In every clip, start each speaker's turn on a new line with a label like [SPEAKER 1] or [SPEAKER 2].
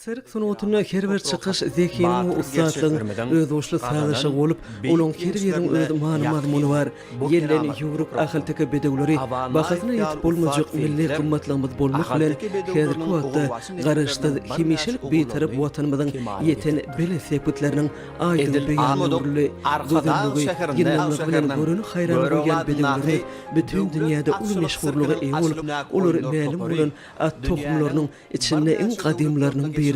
[SPEAKER 1] Sirk sunutunna her bir çıkış zekinin ve ustatlığın öz oşlu sağlışı olup, olun kerviyerin öz manı var. Yellen yumruk ahıltıkı bedevleri, bakasına yetip olmayacak milli kımmatlığımız bolmak bilen, hazır kuvatta garıştı himişilik beytarıp vatanımızın yeten bele sepetlerinin aydın beyanlarıyla gözürlüğü, yinanlık bilen görünü hayran koyan bedevleri, bütün dünyada ulu meşhurluğu iyi olup, olur məlum olan at tohumlarının içinde en kadimlarının biridir.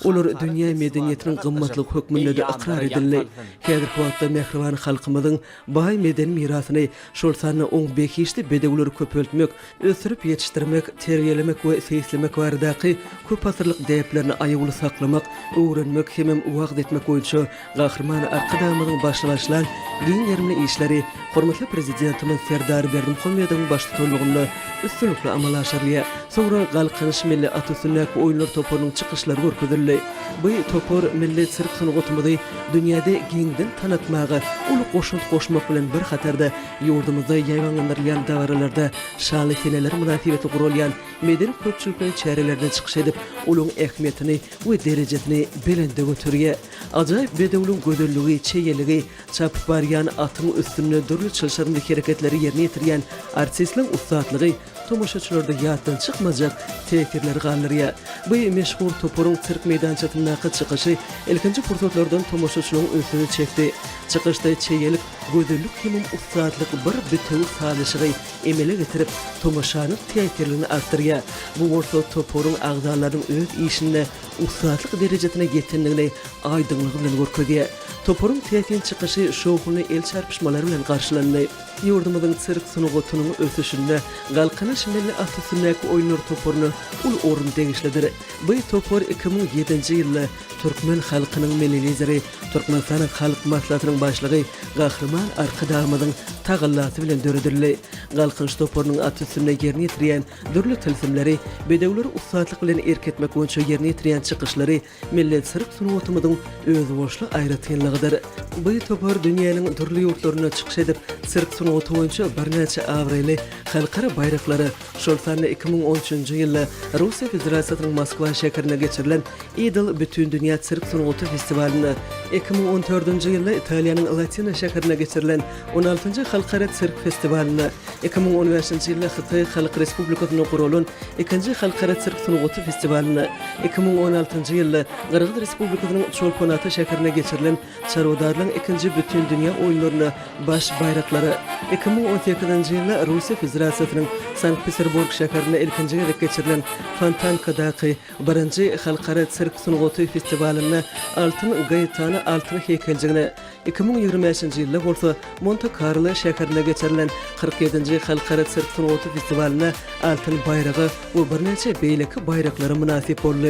[SPEAKER 1] Olur dünya medeniyetinin qımmatlık hükmünde de aqrar edildi. Hazır kuvatta mehriban halkımızın bay meden mirasını şolsanı on bekişti bedevleri köpöltmek, ösürüp yetiştirmek, terbiyelemek ve seyislemek vardaki köp asırlık deyiplerini ayıqlı saklamak, öğrenmek, hemem uaqd etmek oyuncu qahraman arkadamızın başlaşılan giyin yerimli işleri hormatlı prezidentimiz Serdar Berdimuhamedov'un başta tolluğunda üstünlükle amalaşarlıya. Sonra qalqınış milli atısınnak oyunlar topunun çıkışları görküdürlü. Bu topor milli sirk sunuğutumuzu dünyada giyinden tanıtmağı, ulu qoşunt qoşmak bilen bir xatarda yurdumuzda yayvanlanırlayan davaralarda şanlı seneler münasibeti qurulyan medeni köpçülüklerin çarelerden çıkış edip ulun ehmiyetini ve derecesini belende götürüye. Acayip bedevlun gödüllüğü, çeyelliği, çapıp bariyan atın üstünlüğü dürlü çılşarındaki hareketleri yerine yetiriyen artistlerin ustaatlığı tomoşaçılarda yattan çıkmayacak tekirleri qallırıya. Bu meşhur toporun sirk meydançatındaki çıkışı ilkinci fursatlardan tomoşaçılığın ünsünü çekti. Çıkışta çeyelik, gödüllük hemim ustaatlık bir bütevi salışığı emele getirip tomoşanın tekirliğini arttırıya. Bu orta toporun ağzalarının öz işinde ustaatlık derecesine yetenliğine aydınlığı bilen görküdüye. Toporun tekin çıkışı şoğunu el çarpışmaları bilen karşılandı. Yurdumuzun sirk sunuğutunun ösüşünde qalqınış milli atısınnak oyunlar toporunu ul orun degişlidir. Bu topor 2007 yılda Türkmen halkının milli lideri, Türkmenistan'ın halk maslahatının başlığı qahraman arkadamızın tağıllatı bilen dörüdürlü. Qalqınış toporunun atısınna yerini yetiriyen dürlü tilsimleri, bedevleri ustaatlık bilen erketmek oyuncu yerini yetiriyen çıkışları milli sirk sunuğutumuzun öz boşlu ayrıtınlığıdır. Bu topor dünyanın dürlü yurtlarına çıkış edip sirk sunuğutu oyuncu bir neçe avraylı halkara bayrakları şolsanlı 2013 yılda Rusya Federasyası'nın Moskva şehrine geçirilen İdil Bütün Dünya Sirk Sunuğutu Festivalini, 2014 yılda İtalya'nın Latina şehrine geçirilen 16. Halkara Sirk Festivalini, 2015 yılda Xitay Halk Respublikası'nın kurulun 2. Halkara Sirk Sunuğutu Festivalini, 2016 yılda Qırğız Respublikası'nın Çolponatı şehrine geçirilen Çarodarlı'nın 2. Bütün Dünya oyunlarına baş bayrakları, 2018 yılda Rusya Federasyası'nın Sankt Peterburg şehrine ilkinci gerek geçirilen Fontanka'daki 1. Halkara Sirk Sunuğutu Festivalini altın gaytanı altın heykelciğine 2025 yılda bolsa Monte Carlo şehrine geçirilen 47. Halkara Sirk Sunuğutu Festivalini altın bayrağı ve bir neçe beyleki bayrakları münasip oldu.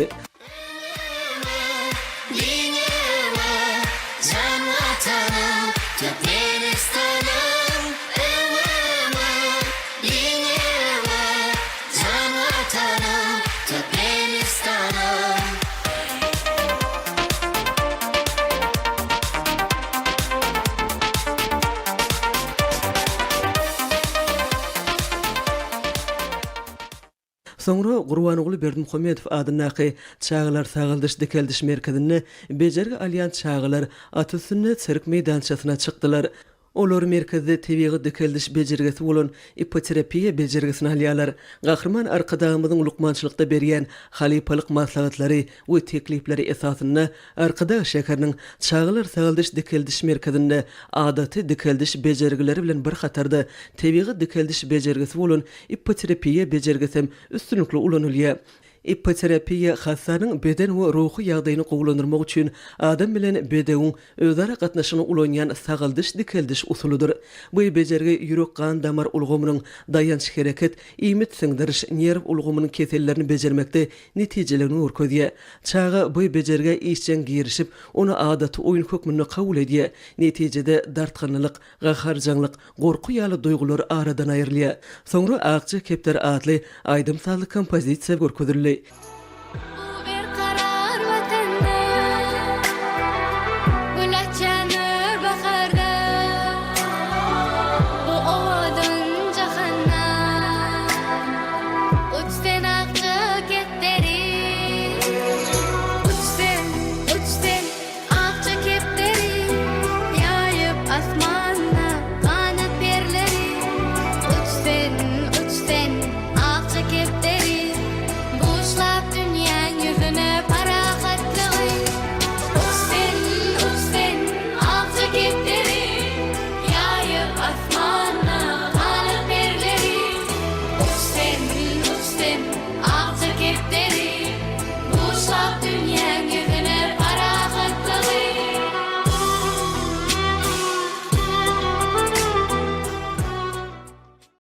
[SPEAKER 1] Sonra Gurbanoglu Berdimuhamedov adındaki Çağlar Sağıldış Dikeldiş Merkezine Becergi Alyans Çağlar atısını sirk meydançasına çıktılar. Olar merkezde tebiği dikeldiş becergesi olan ipoterapiya becergesini alyalar. Qahraman arkadamızın lukmançılıkta beriyen halipalık maslahatları ve teklifleri esasında arkada şehrinin Çağlar Sağıldış Dikeldiş Merkezinde adatı dikeldiş becergileri bilen bir xatarda tebiği dikeldiş becergesi olan ipoterapiya becergesi üstünlükle ulanılya. İpoterapiya hastanın beden ve ruhu yağdayını qoğulandırmak üçün adam bilen bedevun özara qatnaşını ulanyan sağıldış dikeldiş usuludur. Bu becergi yürek qan damar ulğumunun dayanış hareket, imit singdiriş, nerv ulğumunun kesellerini becermekte neticelerini urködiye. Çağa bu becergi işçen girişip onu adatı oyun hükmünü qabul ediye. Neticede dartqanlılık, qaharcanlık, qorqu yalı duygular aradan ayrılıyor. Sonra Ağçı Kepter adlı aydımsallı kompozisiya görküdürlü.